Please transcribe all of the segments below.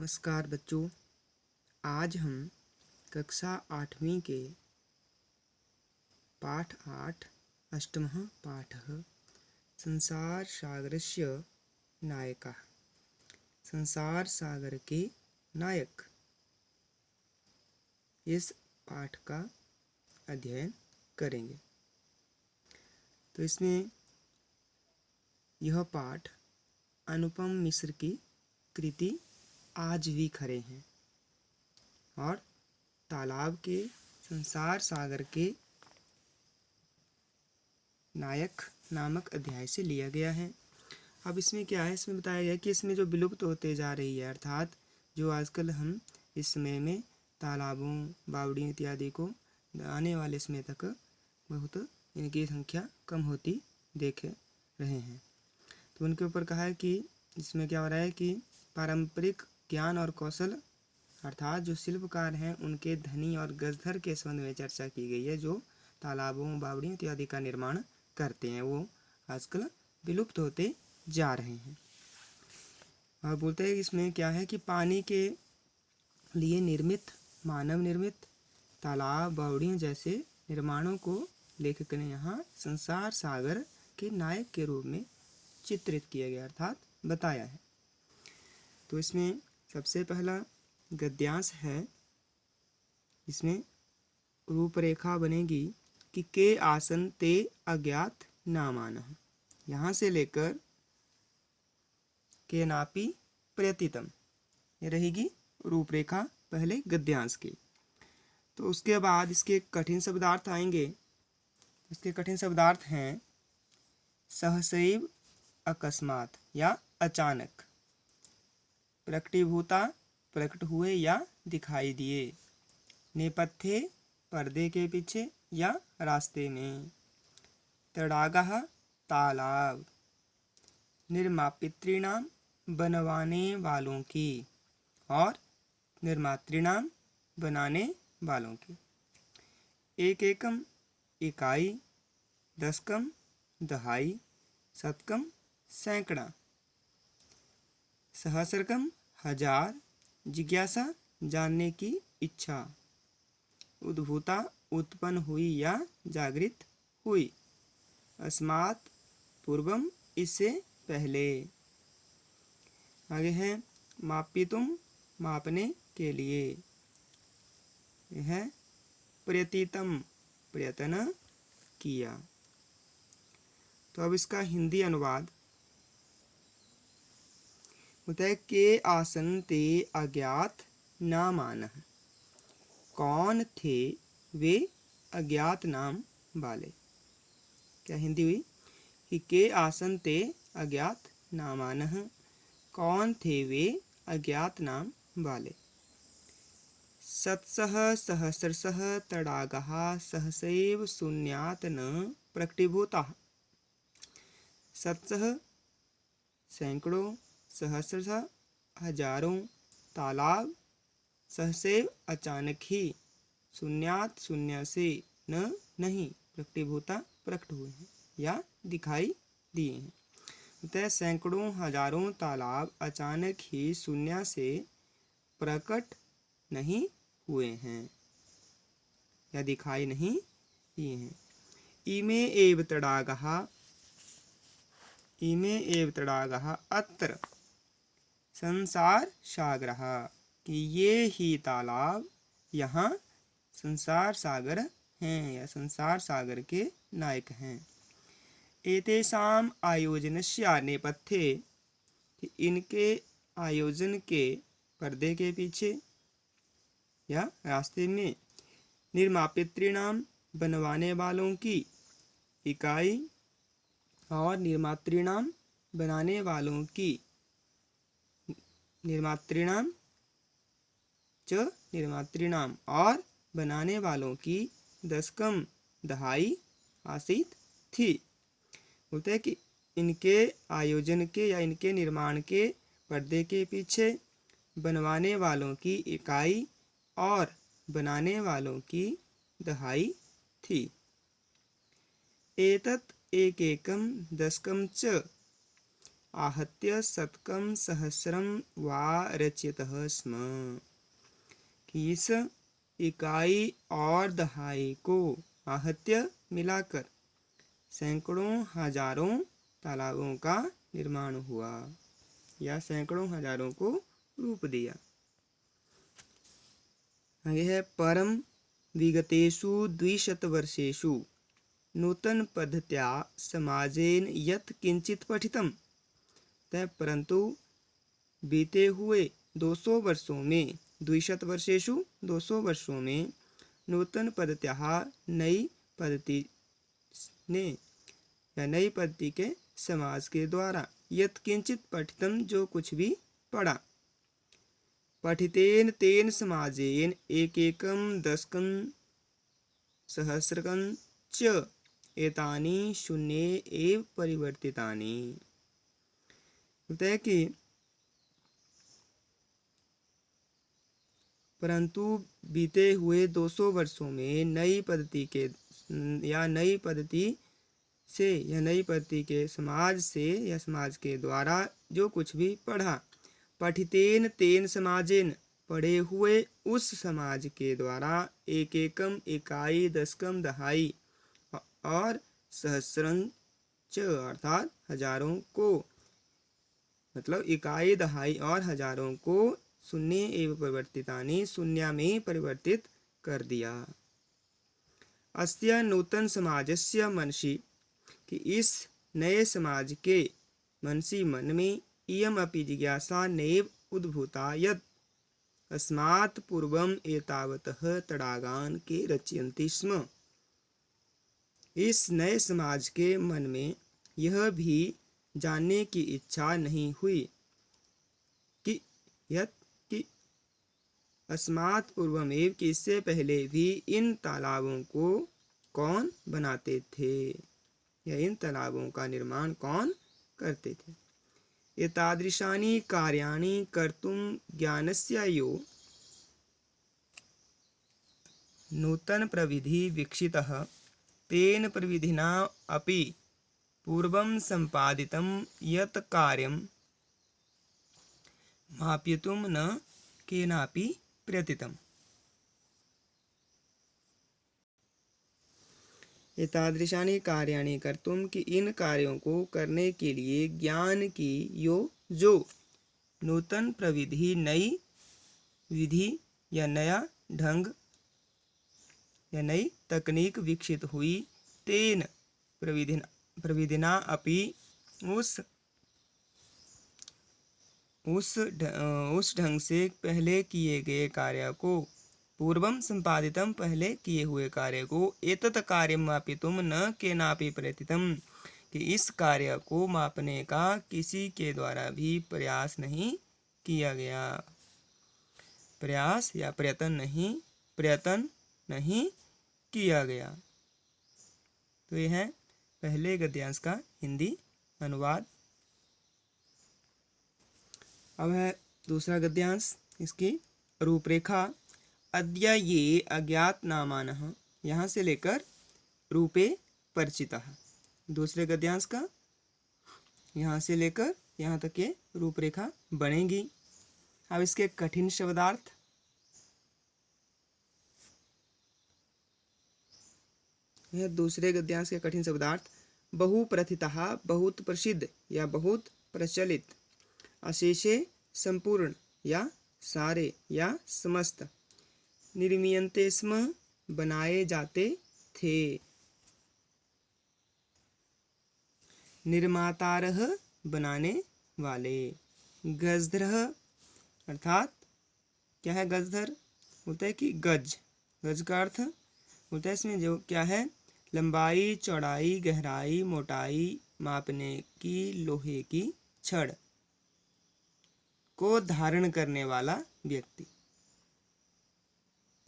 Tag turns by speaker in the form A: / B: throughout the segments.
A: नमस्कार बच्चों, आज हम कक्षा 8वीं के पाठ 8 अष्टमः पाठः संसारसागरस्य नायकः। संसार सागर के नायक, इस पाठ का अध्ययन करेंगे। तो इसमें यह पाठ अनुपम मिश्र की कृति आज भी खड़े हैं और तालाब के संसार सागर के नायक नामक अध्याय से लिया गया है। अब इसमें क्या है, इसमें बताया गया कि इसमें जो विलुप्त होते जा रही है, अर्थात जो आजकल हम इस समय में तालाबों, बावड़ियों इत्यादि को आने वाले समय तक बहुत इनकी संख्या कम होती देख रहे हैं। तो उनके ऊपर कहा है कि इसमें क्या हो रहा है कि पारंपरिक ज्ञान और कौशल अर्थात जो शिल्पकार हैं उनके धनी और गजधर के संबंध में चर्चा की गई है। जो तालाबों, बावड़ियों इत्यादि का निर्माण करते हैं वो आजकल विलुप्त होते जा रहे हैं। और बोलते हैं इसमें क्या है कि पानी के लिए निर्मित, मानव निर्मित तालाब, बावड़ियों जैसे निर्माणों को लेखक ने यहाँ संसार सागर के नायक के रूप में चित्रित किया गया अर्थात बताया है। तो इसमें सबसे पहला गद्यांश है। इसमें रूपरेखा बनेगी कि के आसन ते अज्ञात नामानः, यहाँ से लेकर के नापी प्रतीतम, ये रहेगी रूपरेखा पहले गद्यांश की। तो उसके बाद इसके कठिन शब्दार्थ आएंगे। इसके कठिन शब्दार्थ हैं सहसैव, अकस्मात या अचानक, प्रकटीभूता, प्रकट हुए या दिखाई दिए, नेपथ्ये, पर्दे के पीछे या रास्ते में, तड़ागः, तालाब, निर्मापितॄणाम, बनवाने वालों की, और निर्मातॄणाम, बनाने वालों की, एक एकम, इकाई, दशकम, दहाई, शतकम, सैकड़ा, सहस्रकम, हजार, जिज्ञासा, जानने की इच्छा, उद्भूता, उत्पन्न हुई या जागृत हुई, अस्मात्, पूर्वम, इससे पहले। आगे है मापितुम, मापने के लिए, यह है प्रतीतम, प्रयत्न किया। तो अब इसका हिंदी अनुवाद होता है के आसन ते अज्ञात नामानः, कौन थे वे अज्ञात नाम वाले। क्या हिंदी हुई कि के आसन ते अज्ञात नामानः, कौन थे वे अज्ञात नाम वाले। शतशः सहस्रशः तडागः सहसैव शून्यात् न प्रकटीभूताः। शतशः सैकड़ों, सहस्रशः हजारों, तालाब सहसैव अचानक ही, शून्यात शून्य से, न नहीं, प्रकटीभूता प्रकट हुए हैं या दिखाई दिए हैं। अतः सैकड़ों हजारों तालाब अचानक ही शून्य से प्रकट नहीं हुए हैं या दिखाई नहीं दिए हैं। इमे एव तडागः, इमे एव तडागः अत्र संसार सागरः, कि ये ही तालाब यहाँ संसार सागर हैं या संसार सागर के नायक हैं। एतेषाम् आयोजनस्य नेपथ्ये, कि इनके आयोजन के पर्दे के पीछे या रास्ते में, निर्मापितॄणाम, बनवाने वालों की, इकाई, और निर्मातॄणाम, बनाने वालों की, निर्मातॄणाम च निर्मातॄणाम, और बनाने वालों की, दशकम, दहाई, आसीत थी। बोलते हैं कि इनके आयोजन के या इनके निर्माण के पर्दे के पीछे बनवाने वालों की इकाई और बनाने वालों की दहाई थी। एतत् एकैकं दशकं च आहत्य शतकं सहस्रं वा रचयतः स्म। कि इस इकाई और दहाई को आहत्य मिलाकर सैकड़ों हजारों तालाबों का निर्माण हुआ या सैकड़ों हजारों को रूप दिया। आगे है परम विगतेषु 200 वर्षेषु नूतन पद्धत्या समाजेन यत् किंचित पठितम्। परंतु बीते हुए 200 वर्षों में 200 वर्षेषु 200 वर्षों में नूतन पद्धत्या नई पद्धति ने या नई पद्धति के समाज के द्वारा यत् किंचित पठितम जो कुछ भी पढ़ा। पठितेन तेन समाजेन एकेकं दशकं सहस्रकं च एतानि शून्ये एव परिवर्तितानि। होता है कि परंतु बीते हुए 200 वर्षों में नई पद्धति के या नई पद्धति से या नई पद्धति के समाज से या समाज के द्वारा जो कुछ भी पढ़ा। पठितेन तेन समाजेन पढ़े हुए उस समाज के द्वारा एकेकम इकाई दशकम दहाई और सहस्रं च अर्थात हजारों को मतलब इकाई दहाई और हजारों को शून्य एवं परिवर्तितानि शून्य में परिवर्तित कर दिया। अस्य नूतन समाजस्य मनसि कि इस नए समाज के मनसी मन में इयम अपि जिज्ञासा नैव उद्भूता यत् अस्मात् पूर्वम एतावतः तड़ागान के रचयन्ति स्म। इस नए समाज के मन में यह भी जानने की इच्छा नहीं हुई कि यत् कि अस्मात् पूर्वमेव कि इससे पहले भी इन तालाबों को कौन बनाते थे या इन तालाबों का निर्माण कौन करते थे। एतादृशानि कार्याणि कर्तुं ज्ञानस्य यो नूतन प्रविधि विकसितः तेन प्रविधिना अपि पूर्वं सम्पादितं यत् कार्यं मापयितुं न केनापि प्रयतितम्। एतादृशानि कार्याणि कर्तुं कि इन कार्यों को करने के लिए ज्ञान की जो नूतन प्रविधि नई विधि या नया ढंग या नई तकनीक विकसित हुई तेन प्रविधिना अपि उस ढंग से पहले किए गए कार्य को पूर्वम संपादितम पहले किए हुए कार्य को एतत् कार्यं मापितुम न केनापि प्रयतितम कि इस कार्य को मापने का किसी के द्वारा भी प्रयास नहीं किया गया। प्रयास या प्रयत्न नहीं किया गया। तो यह है पहले गद्यांश का हिंदी अनुवाद। अब है दूसरा गद्यांश, इसकी रूपरेखा। अद्य ये अज्ञात नामानः यहाँ से लेकर रूपे परिचितः। दूसरे गद्यांश का यहाँ से लेकर यहाँ तक ये रूपरेखा बनेगी। अब इसके कठिन शब्दार्थ। यह दूसरे गद्यांश के कठिन शब्दार्थ। बहुप्रथितः बहुत प्रसिद्ध या बहुत प्रचलित, अशेषे संपूर्ण या सारे या समस्त, निर्मीयन्ते स्म बनाए जाते थे, निर्मातारः बनाने वाले, गजधरः अर्थात क्या है गजधर, होता है कि गज का अर्थ होता है इसमें जो क्या है लंबाई चौड़ाई गहराई मोटाई मापने की लोहे की छड़ को धारण करने वाला व्यक्ति।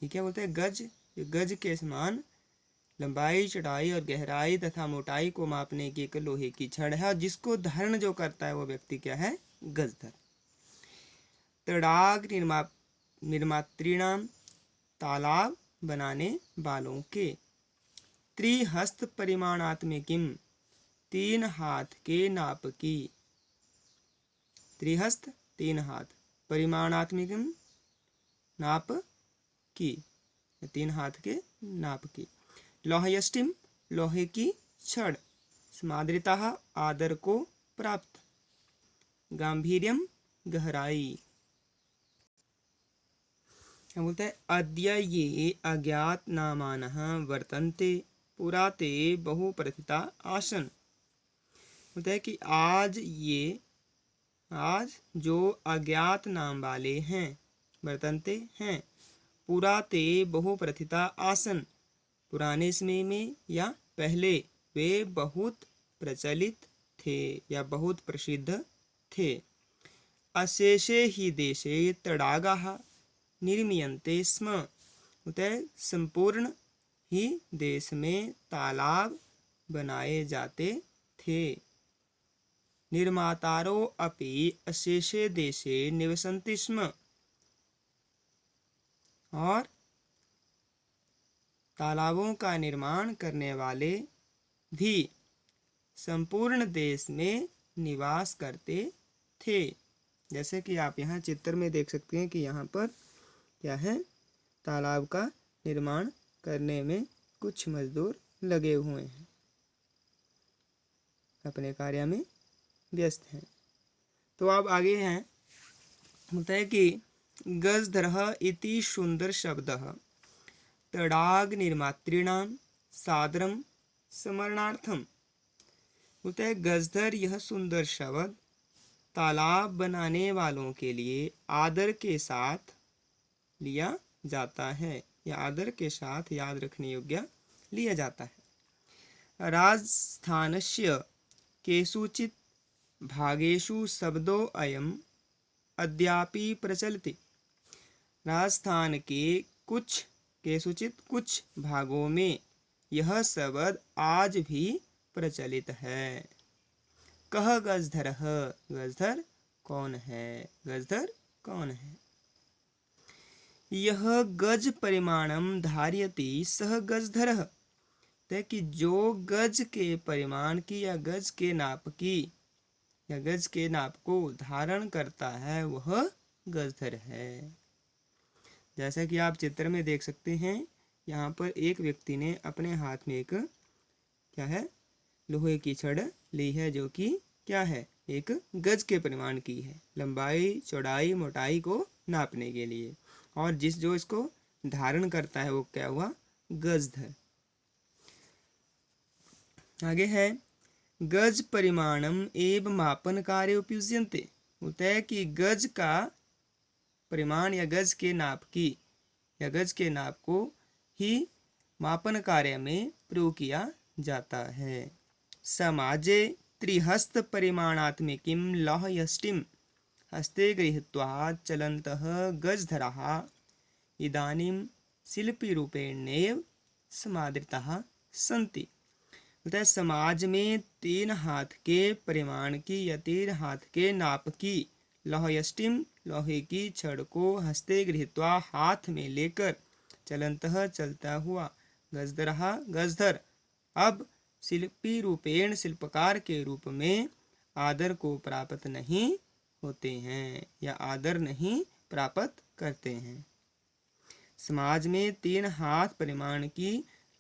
A: ठीक है, बोलते हैं गज, गज के समान लंबाई चौड़ाई और गहराई तथा मोटाई को मापने की एक लोहे की छड़ है, और जिसको धारण जो करता है वो व्यक्ति क्या है गजधर। तड़ाग निर्मातृणाम तालाब बनाने वालों के, त्रिहस्त परिमाणात्मकिम 3 हाथ के नाप की, त्रिहस्त 3 हाथ, परिमाणात्मकम नाप की, 3 हाथ के नाप की। लौहयष्टिम लोहे की छड़, समाद्रिता आदर को प्राप्त, गांभीर्यम गहराई। क्या बोलता है, अद्य ये अज्ञात नामानः वर्तन्ते पुरा ते बहु प्रथिता आसन। बोलता है कि आज जो अज्ञात नाम वाले हैं, वर्तन्ते हैं, पुरा ते बहु प्रथिता आसन, पुराने समय में या पहले वे बहुत प्रचलित थे या बहुत प्रसिद्ध थे। अशेषे ही देशे तडागाः निर्मीयन्ते स्म। होता है संपूर्ण ही देश में तालाब बनाए जाते थे। निर्मातारो अपि अशेषे देशे निवसन्ति स्म। और तालाबों का निर्माण करने वाले भी संपूर्ण देश में निवास करते थे। जैसे कि आप यहाँ चित्र में देख सकते हैं कि यहाँ पर क्या है, तालाब का निर्माण करने में कुछ मजदूर लगे हुए हैं, अपने कार्य में व्यस्त हैं। तो अब आगे हैं, होता है कि गजधरः इति सुंदर शब्दः तडाग निर्मातॄणां सादरं स्मरणार्थम। होता है गजधर यह सुंदर शब्द तालाब बनाने वालों के लिए आदर के साथ लिया जाता है या आदर के साथ याद रखने योग्य लिया जाता है। राजस्थानस्य केषुचित् भागेषु शब्दो अयम् अद्यापि प्रचलति। राजस्थान के कुछ भागों में यह शब्द आज भी प्रचलित है। कह गजधरः, गजधर कौन है, गजधर कौन है। यह गज परिमाणम धार्यति सह गजधरः, तो कि जो गज के परिमाण की या गज के नाप की या गज के नाप को धारण करता है वह गजधर है। जैसा कि आप चित्र में देख सकते हैं, यहाँ पर एक व्यक्ति ने अपने हाथ में एक क्या है, लोहे की छड़ ली है, जो कि क्या है, एक गज के परिमाण की है, लंबाई चौड़ाई मोटाई को नापने के लिए। और जो इसको धारण करता है वो क्या हुआ, गजधर। आगे है गज परिमाणम एव मापन कार्य उपयुज्यन्ते। होता है कि गज का परिमाण या गज के नाप की या गज के नाप को ही मापन कार्य में प्रयोग किया जाता है। समाजे त्रिहस्त परिमाणात्मिकीं लौहयष्टिं हस्ते गृहीत्वा चलन्तः गजधराः इदानीं शिल्पीरूपेणैव समादृताः सन्ति। बोलता है समाज में 3 हाथ के परिमाण की या 3 हाथ के नाप की लौहयष्टिम लोहे की छड़ को हस्ते गृहीत्वा हाथ में लेकर चलन्तः चलता हुआ गजधरः गजधर अब शिल्पी रूपेण शिल्पकार के रूप में आदर को प्राप्त नहीं होते हैं या आदर नहीं प्राप्त करते हैं। समाज में 3 हाथ परिमाण की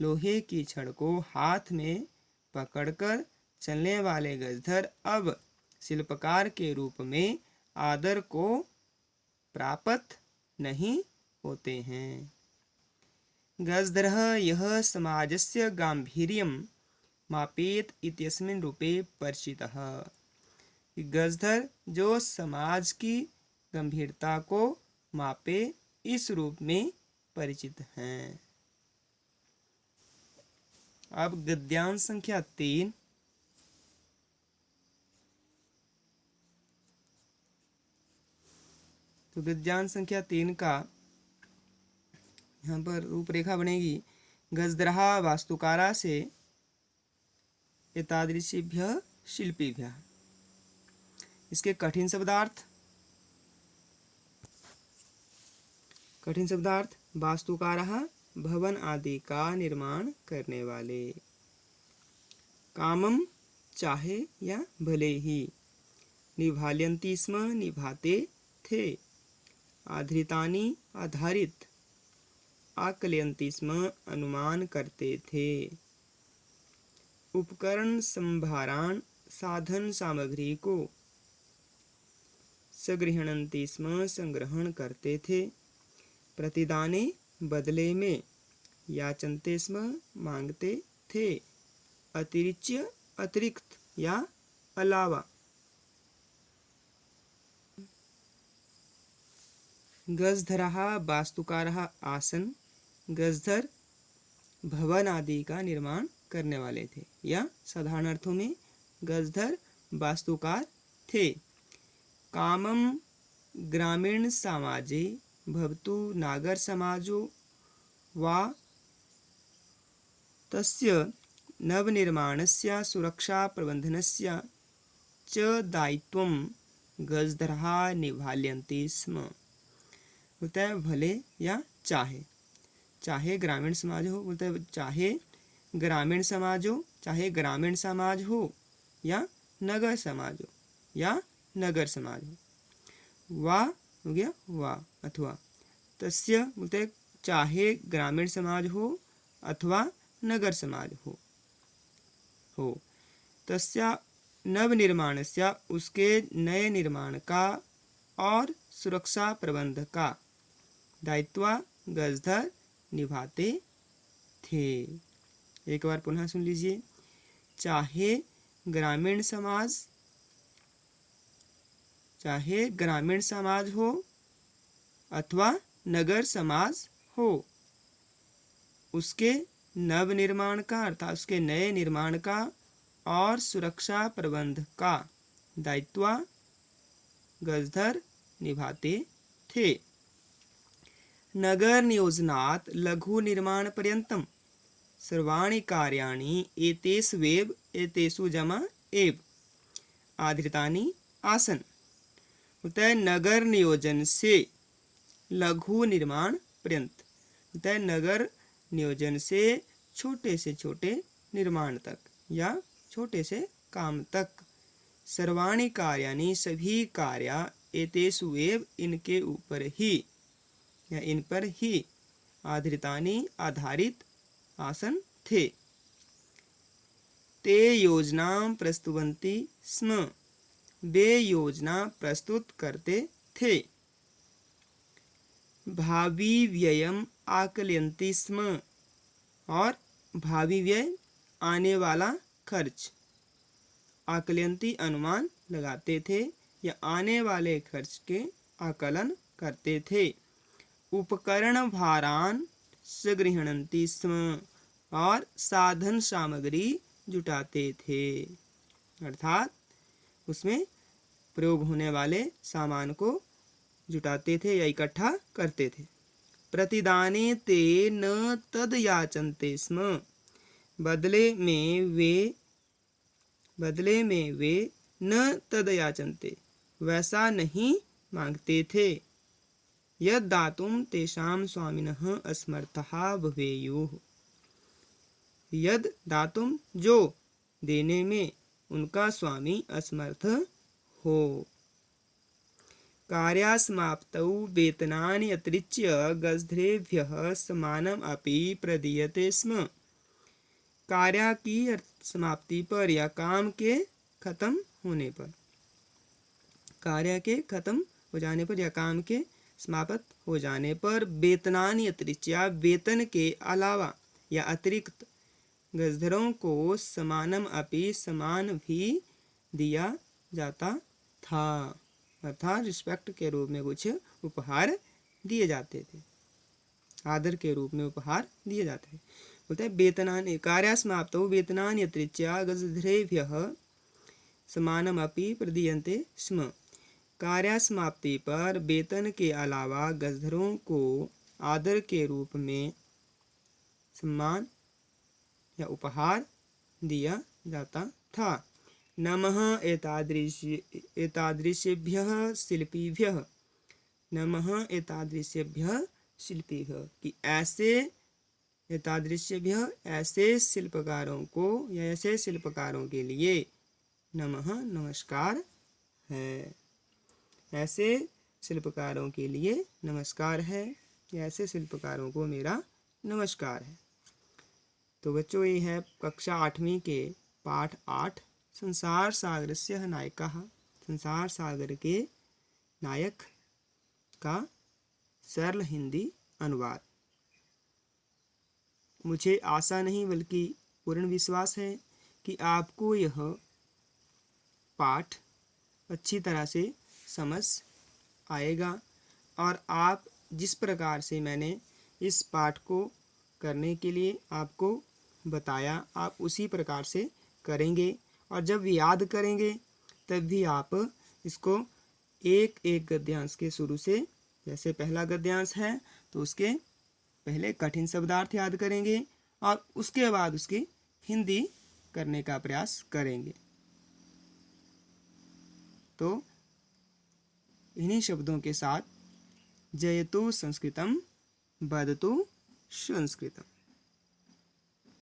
A: लोहे की छड़ को हाथ में पकड़कर चलने वाले गजधर अब शिल्पकार के रूप में आदर को प्राप्त नहीं होते हैं। गजधरः यह समाजस्य गांभीर्यं मापेत इत्यस्मिन् रूपे परिचितः। गजधर जो समाज की गंभीरता को मापे इस रूप में परिचित हैं। अब गद्यांश संख्या 3। तो गद्यांश संख्या 3 का यहाँ पर रूपरेखा बनेगी। गजधरः वास्तुकारा से एतादृशेभ्यः शिल्पीभ्यः। इसके कठिन शब्दार्थ वास्तुकारः भवन आदि का निर्माण करने वाले। कामम चाहे या भले ही। निभाल्यन्ति स्म निभाते थे। आधृतानि आधारित, आकलयन्ति स्म अनुमान करते थे। उपकरण संभारान साधन सामग्री को संगृह्णन्ति स्म संग्रहण करते थे। प्रतिदाने बदले में, याचन्ते स्म मांगते थे। अतिरिच्य अतिरिक्त या अलावा। गजधराः वास्तुकारः आसन। गजधर भवन आदि का निर्माण करने वाले थे या साधारण अर्थों में गजधर वास्तुकार थे। कामम ग्रामीण समाजे भवतु नागर समाजो वा तस्य नवनिर्माणस्य सुरक्षा प्रबंधनस्य च दायित्वं गजधराः निभाल्यन्ति स्म। होता है भले या चाहे, चाहे ग्रामीण समाज हो, बोलता है चाहे ग्रामीण समाज हो, चाहे ग्रामीण समाज हो या नगर समाज हो या नगर समाज हो। वा हो गया वा अथवा, तस्य बोलते हैं चाहे ग्रामीण समाज हो अथवा नगर समाज हो। तस्य नवनिर्माणस्य उसके नए निर्माण का और सुरक्षा प्रबंध का दायित्व गजधर निभाते थे। एक बार पुनः सुन लीजिए। चाहे ग्रामीण समाज हो अथवा नगर समाज हो, उसके नवनिर्माण का अर्थात उसके नए निर्माण का और सुरक्षा प्रबंध का दायित्व गजधर निभाते थे। नगर नियोजनात् लघु निर्माण पर्यन्तं सर्वाणि कार्याणि एतेषु जमा एव आधृतानि आसन। होता है नगर नियोजन से लघु निर्माण पर्यंत, होता है नगर नियोजन से छोटे निर्माण तक या छोटे से काम तक। सर्वाणि कार्याणि सभी कार्य एतेषु एव इनके ऊपर ही या इन पर ही आधृतानि आधारित आसन थे। ते योजना प्रस्तुवन्ति स्म, वे योजना प्रस्तुत करते थे। भावी व्ययम आकलयन्ति स्म, और भावी व्यय आने वाला खर्च, आकलयन्ति अनुमान लगाते थे या आने वाले खर्च के आकलन करते थे। उपकरण भारान संगृह्णन्ति स्म, और साधन सामग्री जुटाते थे, अर्थात उसमें प्रयोग होने वाले सामान को जुटाते थे या इकट्ठा करते थे। प्रतिदाने ते न तद याचन्ते स्म, बदले में वे न तद याचन्ते, वैसा नहीं मांगते थे। यद दातुं तेषां स्वामिनः असमर्थः भवेयुः, यद दातुं जो देने में उनका स्वामी असमर्थ हो। कार्यासमाप्तौ वेतनानि अतिरिच्य गजधरेभ्यः समानम् अपि प्रदीयते स्म, कार्य की समाप्ति पर या काम के खत्म होने पर, कार्य के खत्म हो जाने पर या काम के समाप्त हो जाने पर वेतनानि अतिरिच्य वेतन के अलावा या अतिरिक्त गजधरों को समानम अपि समान भी दिया जाता था, अर्थात रिस्पेक्ट के रूप में कुछ उपहार दिए जाते थे, आदर के रूप में उपहार दिए जाते थे। बोलते हैं वेतनानि कार्यासमाप्तौ वेतनानि अतिरिच्य गजधरेभ्यः समानम अपि प्रदीयन्ते स्म, कार्यासमाप्ति पर वेतन के अलावा गजधरों को आदर के रूप में सम्मान या उपहार दिया जाता था। नमः एतादृशेभ्यः शिल्पीभ्यः, नमः एतादृशेभ्यः शिल्पीभ्यः, कि ऐसे एतादृशेभ्यः ऐसे शिल्पकारों को या ऐसे शिल्पकारों के लिए नमः नमस्कार है। ऐसे शिल्पकारों के लिए नमस्कार है, ऐसे शिल्पकारों को मेरा नमस्कार है। तो बच्चों, ये है कक्षा 8वीं के पाठ 8 संसार सागरस्य नायकः, संसार सागर के नायक का सरल हिंदी अनुवाद। मुझे आशा नहीं बल्कि पूर्ण विश्वास है कि आपको यह पाठ अच्छी तरह से समझ आएगा और आप जिस प्रकार से मैंने इस पाठ को करने के लिए आपको बताया, आप उसी प्रकार से करेंगे। और जब याद करेंगे तब भी आप इसको एक एक गद्यांश के शुरू से, जैसे पहला गद्यांश है तो उसके पहले कठिन शब्दार्थ याद करेंगे और उसके बाद उसकी हिंदी करने का प्रयास करेंगे। तो इन्हीं शब्दों के साथ जयतु संस्कृतम वदतु संस्कृतम।